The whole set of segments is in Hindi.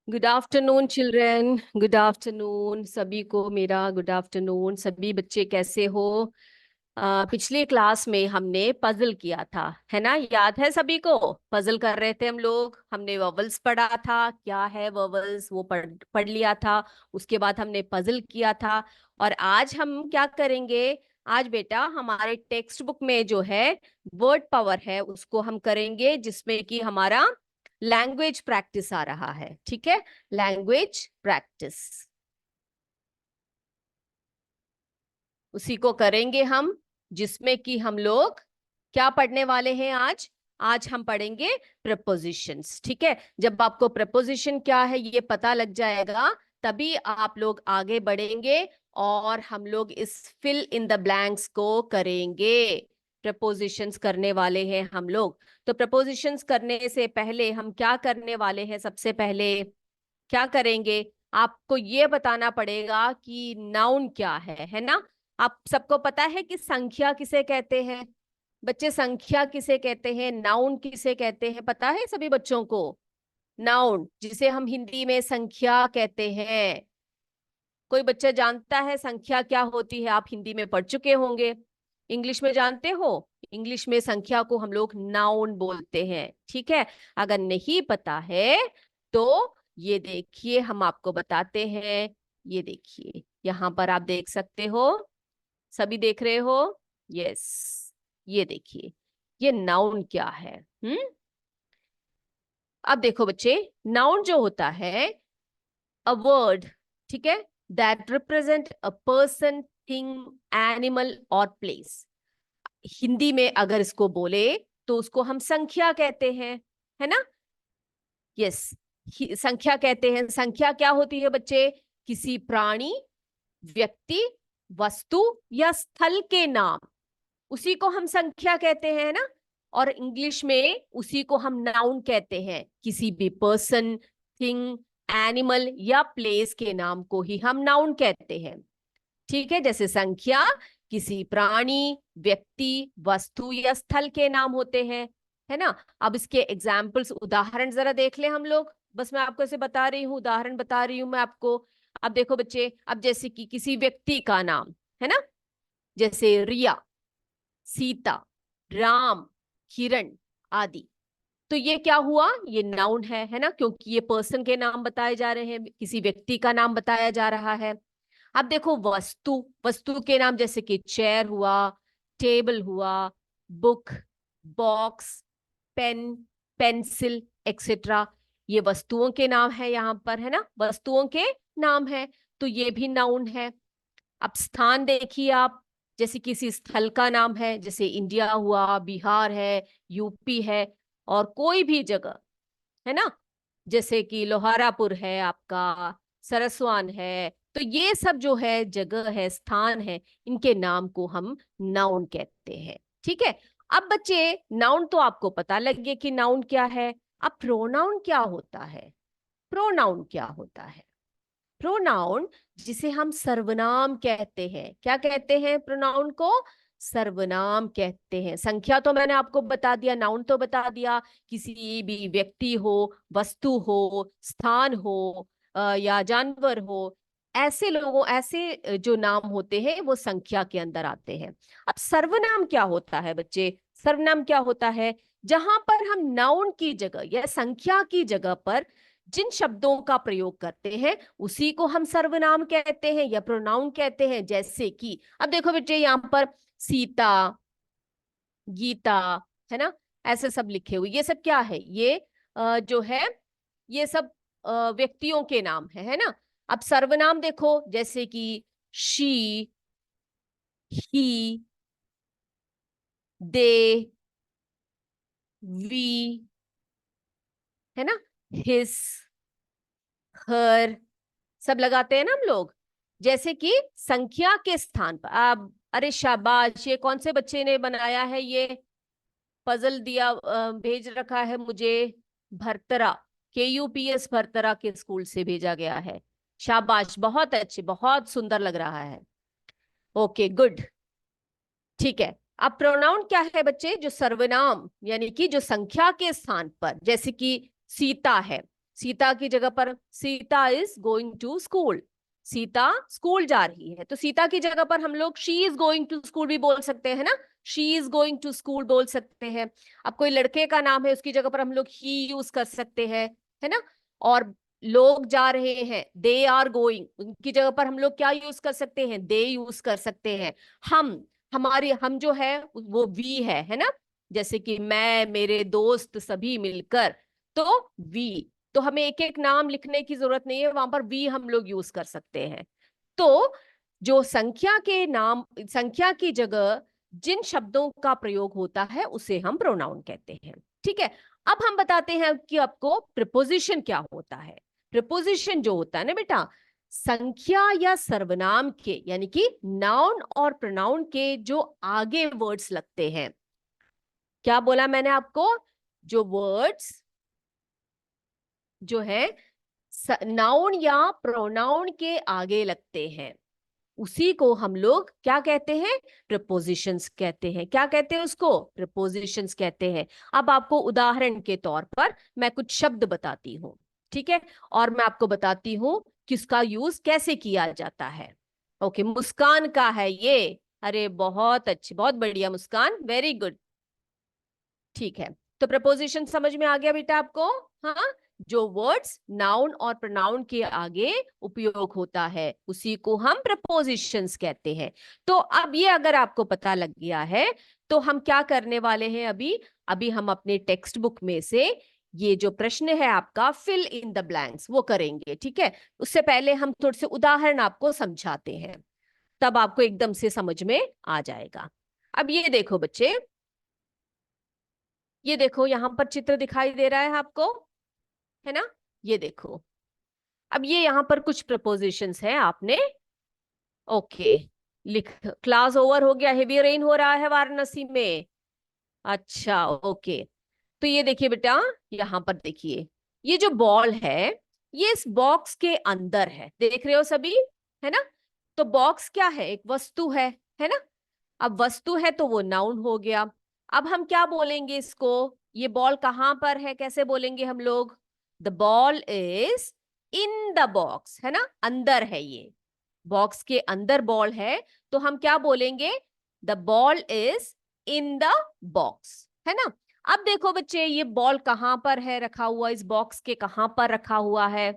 Good afternoon children, good afternoon सभी को मेरा गुड आफ्टरनून। सभी बच्चे कैसे हो? पिछली क्लास में हमने पजल किया था, है ना? याद है सभी को? पजल कर रहे थे हम लोग। हमने वोवेल्स पढ़ा था, क्या है वोवेल्स वो पढ़ पढ़ लिया था। उसके बाद हमने पजल किया था। और आज हम क्या करेंगे? आज बेटा हमारे टेक्स्ट बुक में जो है वर्ड पावर है उसको हम करेंगे, जिसमें कि हमारा लैंग्वेज प्रैक्टिस आ रहा है। ठीक है, लैंग्वेज प्रैक्टिस उसी को करेंगे हम, जिसमें कि हम लोग क्या पढ़ने वाले हैं आज? आज हम पढ़ेंगे प्रपोजिशंस। ठीक है, जब आपको प्रपोजिशन क्या है ये पता लग जाएगा, तभी आप लोग आगे बढ़ेंगे और हम लोग इस फिल इन द ब्लैंक्स को करेंगे। प्रपोजिशंस करने वाले हैं हम लोग। तो प्रपोजिशंस करने से पहले हम क्या करने वाले हैं? सबसे पहले क्या करेंगे? आपको ये बताना पड़ेगा कि नाउन क्या है ना? आप सबको पता है कि संख्या किसे कहते हैं? बच्चे, संख्या किसे कहते हैं, नाउन किसे कहते हैं, पता है सभी बच्चों को? नाउन जिसे हम हिंदी में संख्या कहते हैं। कोई बच्चा जानता है संख्या क्या होती है? आप हिंदी में पढ़ चुके होंगे। इंग्लिश में जानते हो? इंग्लिश में संख्या को हम लोग नाउन बोलते हैं। ठीक है, अगर नहीं पता है तो ये देखिए हम आपको बताते हैं। ये देखिए यहाँ पर आप देख सकते हो, सभी देख रहे हो? यस, ये देखिए ये नाउन क्या है। अब देखो बच्चे, नाउन जो होता है अ वर्ड, ठीक है, that represent a person, thing, animal और प्लेस। हिंदी में अगर इसको बोले तो उसको हम संख्या कहते हैं, है ना? यस, संख्या कहते हैं। संख्या क्या होती है बच्चे? किसी प्राणी, व्यक्ति, वस्तु या स्थल के नाम, उसी को हम संख्या कहते हैं ना। और इंग्लिश में उसी को हम नाउन कहते हैं। किसी भी पर्सन, थिंग, एनिमल या प्लेस के नाम को ही हम नाउन कहते हैं। ठीक है, जैसे संख्या किसी प्राणी, व्यक्ति, वस्तु या स्थल के नाम होते हैं, है ना? अब इसके एग्जाम्पल्स, उदाहरण जरा देख ले हम लोग। बस मैं आपको ऐसे बता रही हूँ, उदाहरण बता रही हूँ मैं आपको। अब देखो बच्चे, अब जैसे कि किसी व्यक्ति का नाम, है ना, जैसे रिया, सीता, राम, किरण आदि। तो ये क्या हुआ? ये नाउन है ना, क्योंकि ये पर्सन के नाम बताए जा रहे हैं, किसी व्यक्ति का नाम बताया जा रहा है। अब देखो वस्तु, वस्तु के नाम जैसे कि चेयर हुआ, टेबल हुआ, book, box, pen, pencil etcetera, ये वस्तुओं के नाम है यहाँ पर, है ना, वस्तुओं के नाम है। तो ये भी नाउन है। अब स्थान देखिए आप, जैसे किसी स्थल का नाम है, जैसे इंडिया हुआ, बिहार है, यूपी है, और कोई भी जगह, है ना, जैसे कि लोहारापुर है आपका, सरसवान है। तो ये सब जो है जगह है, स्थान है, इनके नाम को हम नाउन कहते हैं। ठीक है, अब बच्चे नाउन तो आपको पता लग गया कि नाउन क्या है। अब प्रोनाउन क्या होता है? प्रोनाउन क्या होता है? प्रोनाउन जिसे हम सर्वनाम कहते हैं। क्या कहते हैं प्रोनाउन को? सर्वनाम कहते हैं। संख्या तो मैंने आपको बता दिया, नाउन तो बता दिया। किसी भी व्यक्ति हो, वस्तु हो, स्थान हो, या जानवर हो, ऐसे लोगों, ऐसे जो नाम होते हैं वो संख्या के अंदर आते हैं। अब सर्वनाम क्या होता है बच्चे? सर्वनाम क्या होता है? जहां पर हम नाउन की जगह या संख्या की जगह पर जिन शब्दों का प्रयोग करते हैं उसी को हम सर्वनाम कहते हैं या प्रोनाउन कहते हैं। जैसे कि अब देखो बेटे, यहाँ पर सीता, गीता, है ना, ऐसे सब लिखे हुए, ये सब क्या है? ये जो है ये सब व्यक्तियों के नाम है ना। अब सर्वनाम देखो, जैसे कि शी, ही, दे, वी, है ना, हिस, हर, सब लगाते हैं ना हम लोग। जैसे कि संख्या के स्थान पर अब, अरे शाबाश, ये कौन से बच्चे ने बनाया है? ये पजल दिया, भेज रखा है मुझे, भरतरा, KUPS भरतरा के स्कूल से भेजा गया है। शाबाश, बहुत अच्छे, बहुत सुंदर लग रहा है। Okay, good. ठीक है, अब प्रोनाउन क्या है बच्चे? जो सर्वनाम यानी कि जो संख्या के स्थान पर, जैसे कि सीता है, सीता की जगह पर Sita is going to school, Sita school जा रही है, तो सीता की जगह पर हम लोग she is going to school भी बोल सकते हैं ना, she is going to school बोल सकते हैं। अब कोई लड़के का नाम है, उसकी जगह पर हम लोग ही यूज कर सकते हैं, है ना। और लोग जा रहे हैं, दे आर गोइंग, उनकी जगह पर हम लोग क्या यूज कर सकते हैं, दे यूज कर सकते हैं। हम जो है वो वी है ना, जैसे कि मैं, मेरे दोस्त सभी मिलकर, तो वी, तो हमें एक एक नाम लिखने की जरूरत नहीं है, वहां पर वी हम लोग यूज कर सकते हैं। तो जो संख्या के नाम, संख्या की जगह जिन शब्दों का प्रयोग होता है उसे हम प्रोनाउन कहते हैं। ठीक है, अब हम बताते हैं कि आपको प्रिपोजिशन क्या होता है। प्रिपोजिशन जो होता है ना बेटा, संख्या या सर्वनाम के, यानी कि नाउन और प्रोनाउन के जो आगे वर्ड्स लगते हैं। क्या बोला मैंने आपको, जो वर्ड्स जो है नाउन या प्रोनाउन के आगे लगते हैं, उसी को हम लोग क्या कहते हैं, प्रपोजिशंस कहते हैं। क्या कहते हैं उसको, प्रपोजिशंस कहते हैं। अब आपको उदाहरण के तौर पर मैं कुछ शब्द बताती हूँ, ठीक है, और मैं आपको बताती हूँ किसका यूज कैसे किया जाता है। ओके, मुस्कान का है ये, अरे बहुत अच्छी, बहुत बढ़िया मुस्कान, वेरी गुड। ठीक है, तो प्रपोजिशन समझ में आ गया बेटा आपको। हाँ, जो वर्ड्स नाउन और प्रोनाउन के आगे उपयोग होता है उसी को हम प्रपोजिशंस कहते हैं। तो अब ये अगर आपको पता लग गया है, तो हम क्या करने वाले हैं अभी, अभी हम अपने टेक्स्ट बुक में से ये जो प्रश्न है आपका फिल इन द ब्लैंक्स वो करेंगे। ठीक है, उससे पहले हम थोड़े से उदाहरण आपको समझाते हैं, तब आपको एकदम से समझ में आ जाएगा। अब ये देखो बच्चे, ये देखो यहां पर चित्र दिखाई दे रहा है आपको, है ना, ये देखो। अब ये यहां पर कुछ प्रपोजिशंस हैं, आपने ओके लिख, क्लास ओवर हो गया, हेवी रेन हो रहा है वाराणसी में, अच्छा ओके। तो ये देखिए बेटा, यहां पर देखिए, ये जो बॉल है ये इस बॉक्स के अंदर है, देख रहे हो सभी, है ना। तो बॉक्स क्या है, एक वस्तु है ना। अब वस्तु है तो वो नाउन हो गया। अब हम क्या बोलेंगे इसको, ये बॉल कहां पर है, कैसे बोलेंगे हम लोग, the ball is in the box, है ना, अंदर है, ये बॉक्स के अंदर बॉल है, तो हम क्या बोलेंगे, the ball is in the box, है ना। अब देखो बच्चे, ये बॉल कहां पर है रखा हुआ, इस बॉक्स के कहां पर रखा हुआ है,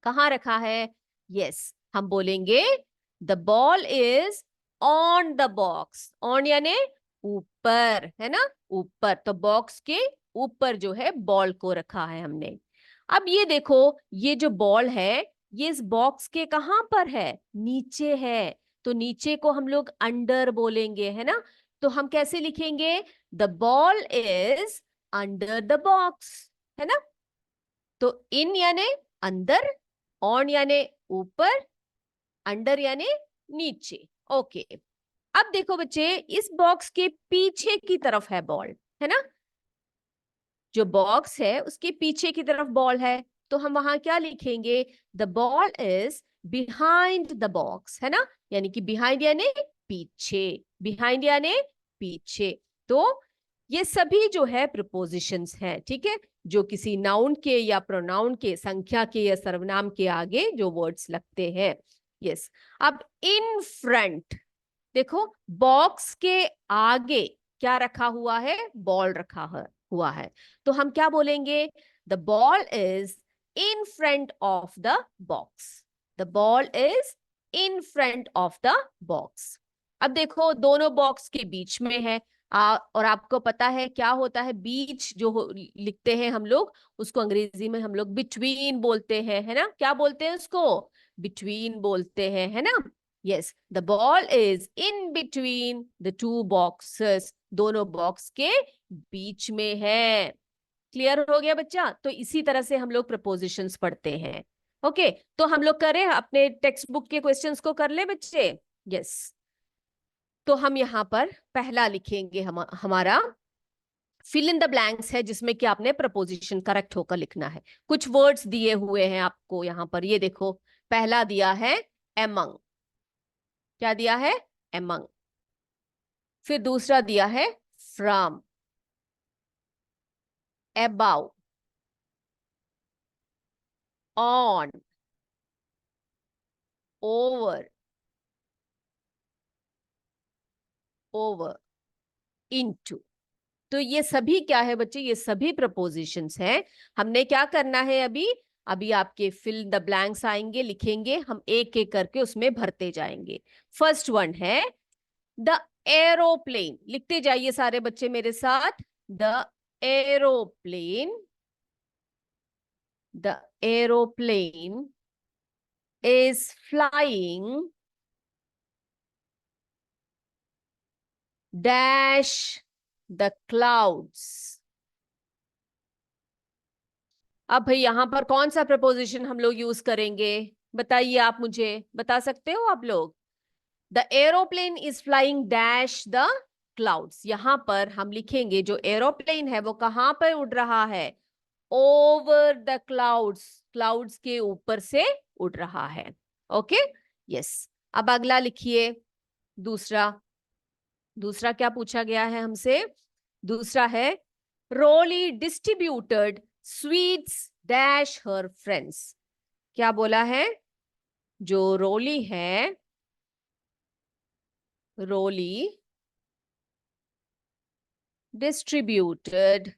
कहाँ रखा है, यस, हम बोलेंगे the ball is on the box, on यानी ऊपर, है ना, ऊपर, तो बॉक्स के ऊपर जो है बॉल को रखा है हमने। अब ये देखो, ये जो बॉल है ये इस बॉक्स के कहां पर है, नीचे है, तो नीचे को हम लोग अंडर बोलेंगे, है ना। तो हम कैसे लिखेंगे, the ball is under the box, है ना। तो इन यानी अंदर, ऑन यानी ऊपर, अंडर यानी नीचे। ओके, अब देखो बच्चे, इस बॉक्स के पीछे की तरफ है बॉल, है ना, जो बॉक्स है उसके पीछे की तरफ बॉल है, तो हम वहां क्या लिखेंगे, the ball is behind the box, है ना, यानी कि बिहाइंड यानी पीछे, बिहाइंड यानी पीछे। तो ये सभी जो है प्रिपोजिशंस हैं, ठीक है, जो किसी नाउन के या प्रोनाउन के, संख्या के या सर्वनाम के आगे जो वर्ड्स लगते हैं। यस, अब इन फ्रंट देखो, बॉक्स के आगे क्या रखा हुआ है, बॉल रखा हुआ है, तो हम क्या बोलेंगे, the ball is in front of the box, the ball is in front of the box. अब देखो, दोनों बॉक्स के बीच में है, और आपको पता है क्या होता है, बीच जो लिखते हैं हम लोग, उसको अंग्रेजी में हम लोग बिटवीन बोलते हैं, है ना, क्या बोलते हैं उसको, बिटवीन बोलते हैं, है ना। Yes, the ball is in between the two boxes, दोनों बॉक्स के बीच में है। क्लियर हो गया बच्चा, तो इसी तरह से हम लोग प्रपोजिशंस पढ़ते हैं। ओके, तो हम लोग करें अपने टेक्स्ट बुक के क्वेश्चंस को, कर ले बच्चे। यस, तो हम यहाँ पर पहला लिखेंगे, हमारा फिल इन द ब्लैंक्स है, जिसमें कि आपने प्रपोजिशन करेक्ट होकर लिखना है। कुछ वर्ड्स दिए हुए हैं आपको यहाँ पर, ये देखो, पहला दिया है एमंग, क्या दिया है, एमंग। फिर दूसरा दिया है from, about, on, over, over, into। तो ये सभी क्या है बच्चे, ये सभी प्रपोजिशंस हैं। हमने क्या करना है अभी, अभी आपके फिल द ब्लैंक्स आएंगे, लिखेंगे, हम एक एक करके उसमें भरते जाएंगे। फर्स्ट वन है द एरोप्लेन, लिखते जाइए सारे बच्चे मेरे साथ। The aeroplane, the aeroplane is flying dash the clouds। अब भाई यहां पर कौन सा प्रपोजिशन हम लोग यूज करेंगे, बताइए, आप मुझे बता सकते हो आप लोग। The aeroplane is flying dash the clouds, यहां पर हम लिखेंगे जो एरोप्लेन है वो कहां पर उड़ रहा है, ओवर द क्लाउड्स, क्लाउड्स के ऊपर से उड़ रहा है। Okay, yes. अब अगला लिखिए, दूसरा, दूसरा क्या पूछा गया है हमसे, दूसरा है Roli distributed sweets dash her friends. क्या बोला है, जो रोली है, Roli distributed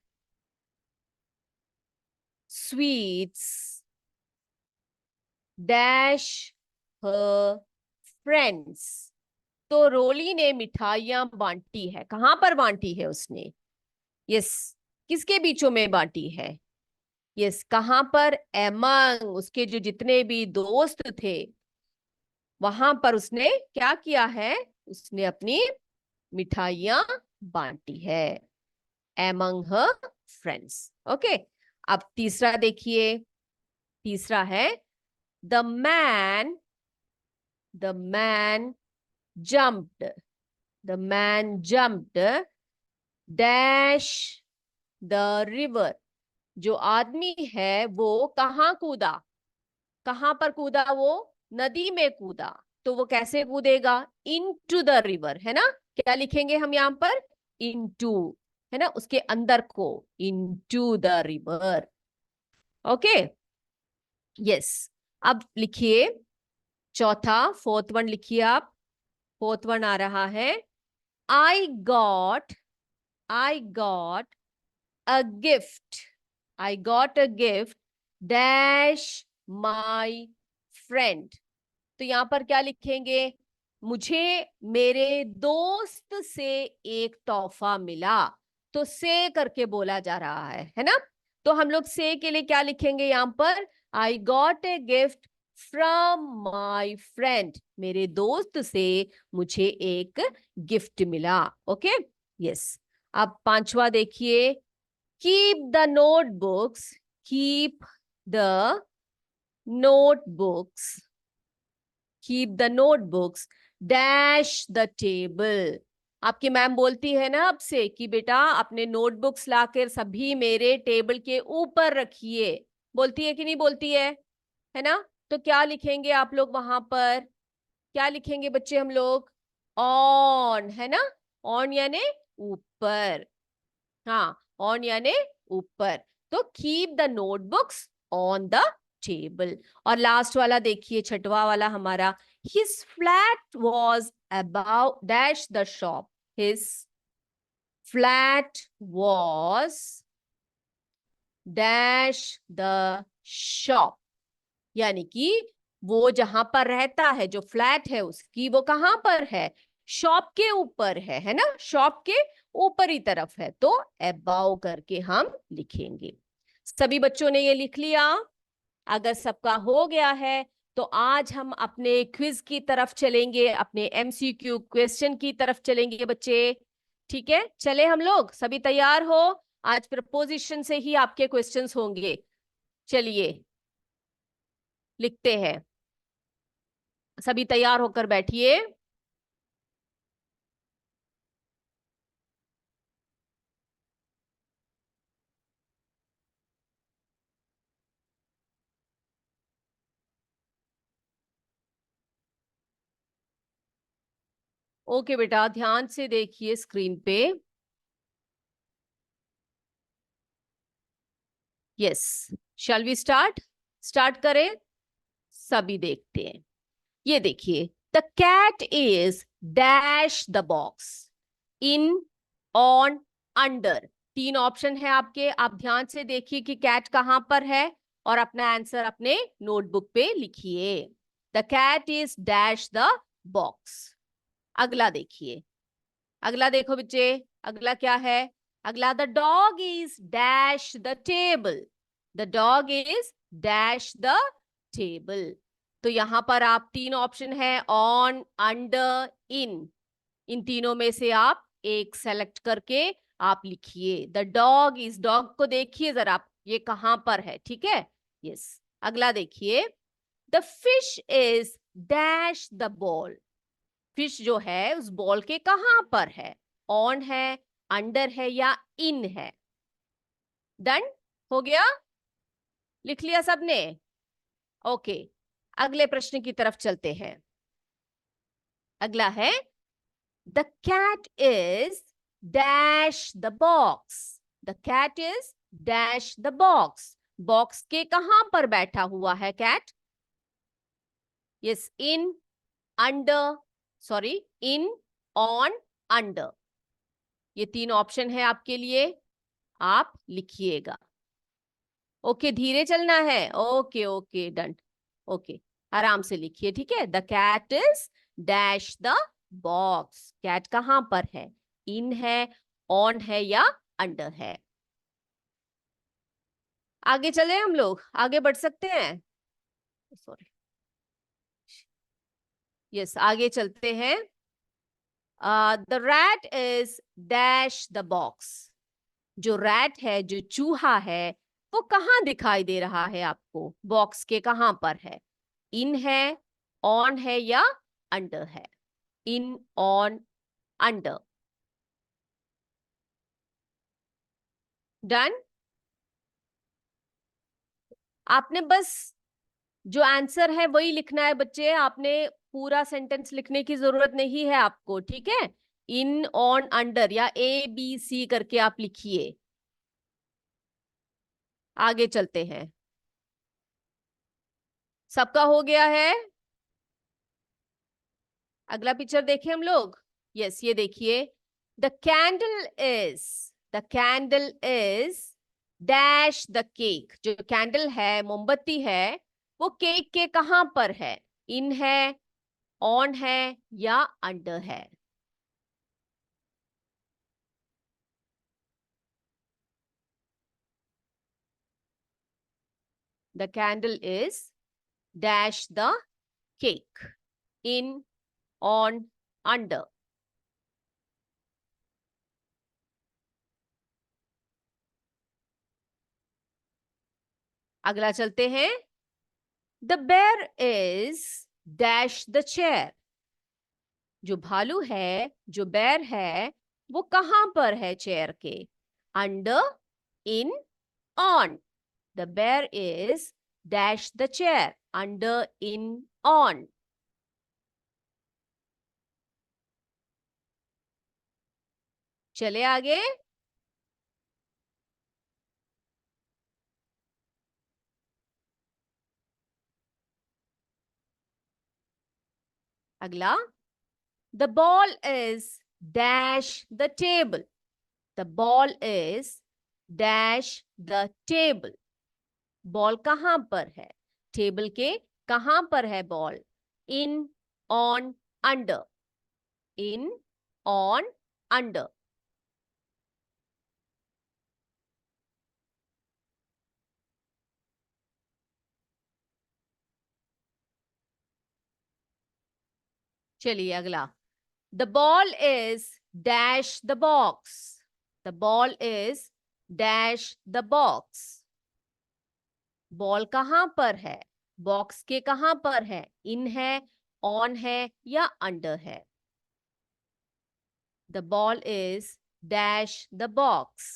sweets dash her friends. तो रोली ने मिठाइयां बांटी है, कहां पर बांटी है उसने, यस, किसके बीचों में बांटी है, यस, कहां पर, एमंग, उसके जो जितने भी दोस्त थे वहां पर उसने क्या किया है, उसने अपनी मिठाइयां बांटी है, एमंग हर फ्रेंड्स। ओके, अब तीसरा देखिए, तीसरा है the man, the man jumped, the man jumped dash the river. जो आदमी है वो कहाँ कूदा, कहां पर कूदा, वो नदी में कूदा। तो वो कैसे कूदेगा, इनटू द रिवर, है ना, क्या लिखेंगे हम यहां पर, इनटू, है ना, उसके अंदर को, into the river. Okay, yes. अब लिखिए चौथा, फोर्थ वन लिखिए आप, फोर्थ वन आ रहा है, I got, I got a gift, I got a gift dash my friend. तो यहां पर क्या लिखेंगे, मुझे मेरे दोस्त से एक तोहफा मिला। तो से करके बोला जा रहा है ना, तो हम लोग से के लिए क्या लिखेंगे यहां पर, I got a gift from my friend, मेरे दोस्त से मुझे एक गिफ्ट मिला। Okay, yes. अब पांचवा देखिए, keep the notebooks, keep the notebooks, keep the notebooks dash the table. आपकी मैम बोलती है ना आपसे कि बेटा अपने नोटबुक्स लाकर सभी मेरे टेबल के ऊपर रखिए, बोलती है कि नहीं बोलती है ना। तो क्या लिखेंगे आप लोग वहां पर, क्या लिखेंगे बच्चे हम लोग, ऑन, है ना, ऑन यानी ऊपर, हाँ, ऑन यानी ऊपर। तो keep the notebooks on the table. और लास्ट वाला देखिए, छठवा वाला हमारा, his flat was about dash the shop, his flat was dash the shop, यानी कि वो जहां पर रहता है, जो फ्लैट है उसकी, वो कहां पर है, शॉप के ऊपर है ना, शॉप के ऊपरी तरफ है। तो अबाउ करके हम लिखेंगे। सभी बच्चों ने ये लिख लिया, अगर सबका हो गया है तो आज हम अपने क्विज की तरफ चलेंगे, अपने एमसीक्यू क्वेश्चन की तरफ चलेंगे बच्चे। ठीक है, चले हम लोग, सभी तैयार हो, आज प्रपोजिशन से ही आपके क्वेश्चंस होंगे। चलिए लिखते हैं, सभी तैयार होकर बैठिए। ओके बेटा, ध्यान से देखिए स्क्रीन पे। Yes, shall we start. Start करें, सभी देखते हैं। ये देखिए, the cat is dash the box, in, on, under. तीन ऑप्शन है आपके, आप ध्यान से देखिए कि कैट कहां पर है और अपना आंसर अपने नोटबुक पे लिखिए। The cat is dash the box. अगला देखिए, अगला देखो बच्चे, अगला क्या है? अगला, the dog is dash the table. The dog is dash the table. तो यहां पर आप तीन ऑप्शन है, ऑन, अंडर, इन तीनों में से आप एक सेलेक्ट करके आप लिखिए। द डॉग इज, डॉग को देखिए जरा आप, ये कहां पर है, ठीक है। यस। अगला देखिए, the fish is dash the ball. Fish जो है उस बॉल के कहां पर है? ऑन है, अंडर है या इन है? डन हो गया, लिख लिया सबने? ओके, अगले प्रश्न की तरफ चलते हैं। अगला है, the cat is dash the box. The cat is dash the box. Box के कहां पर बैठा हुआ है cat? Yes, in, under, sorry, in, on, under. ये तीन ऑप्शन है आपके लिए, आप लिखिएगा। ओके, धीरे चलना है। Okay okay, done. ओके, आराम से लिखिए, ठीक है। The cat is dash the box. Cat कहां पर है? इन है, ऑन है या अंडर है? आगे चले, हम लोग आगे बढ़ सकते हैं। सॉरी, यस, आगे चलते हैं। The rat is dash the box. जो रैट है, जो चूहा है, वो कहाँ दिखाई दे रहा है आपको? बॉक्स के कहां पर है? इन है, ऑन है या अंडर है? इन, ऑन, अंडर। डन। आपने बस जो आंसर है वही लिखना है बच्चे, आपने पूरा सेंटेंस लिखने की जरूरत नहीं है आपको, ठीक है। इन, ऑन, अंडर या ABC करके आप लिखिए। आगे चलते हैं, सबका हो गया है? अगला पिक्चर देखें हम लोग। यस, ये देखिए, the candle is, the candle is dash the cake. जो कैंडल है, मोमबत्ती है, वो केक के कहां पर है? इन है, ऑन है या अंडर है? The candle is dash the cake, in, on, under. अगला चलते हैं, the bear is dash the chair. जो भालू है, जो बेर है, वो कहां पर है चेयर के? Under, in, on. द बेर is dash the chair, under, in, on. चले आगे। अगला, the ball is dash the table. The ball is dash the table. Ball कहां पर है? टेबल के कहां पर है ball? In, on, under. In, on, under. चलिए अगला, the ball is dash the box. The ball is dash the box. Ball कहां पर है? बॉक्स के कहां पर है? इन है, ऑन है या अंडर है? The ball is dash the box.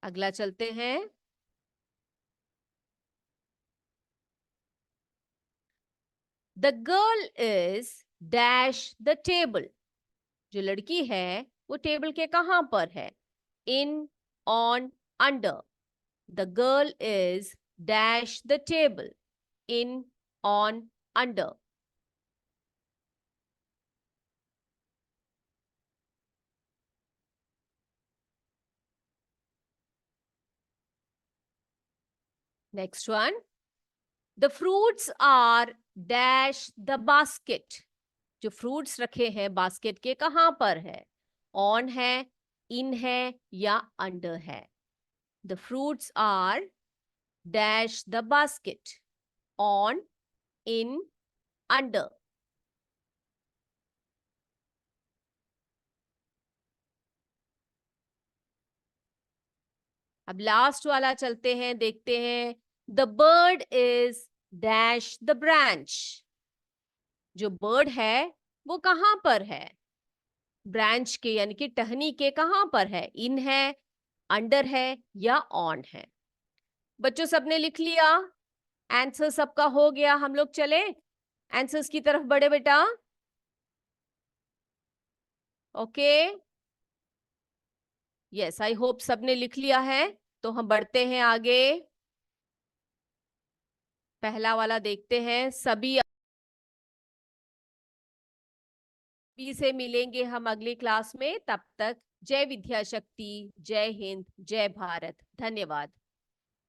अगला चलते हैं, the girl is dash the table. जो लड़की है वो टेबल के कहां पर है? इन, on, under. The girl is dash the table. In, on, under. Next one. The fruits are dash the basket. जो फ्रूट्स रखे हैं बास्केट के कहां पर है? ऑन है, इन है या अंडर है? The fruits are dash the basket. On, in, under. अब लास्ट वाला चलते हैं, देखते हैं. The bird is dash the branch. जो बर्ड है वो कहां पर है? ब्रांच के यानी कि टहनी के कहां पर है? इन है, अंडर है या ऑन है? बच्चों सबने लिख लिया? आंसर सबका हो गया? हम लोग चले आंसर्स की तरफ बढ़े बेटा. ओके, यस, आई होप सबने लिख लिया है. तो हम बढ़ते हैं आगे. पहला वाला देखते हैं. सभी से मिलेंगे हम अगली क्लास में. तब तक जय विद्या शक्ति, जय हिंद, जय भारत. धन्यवाद.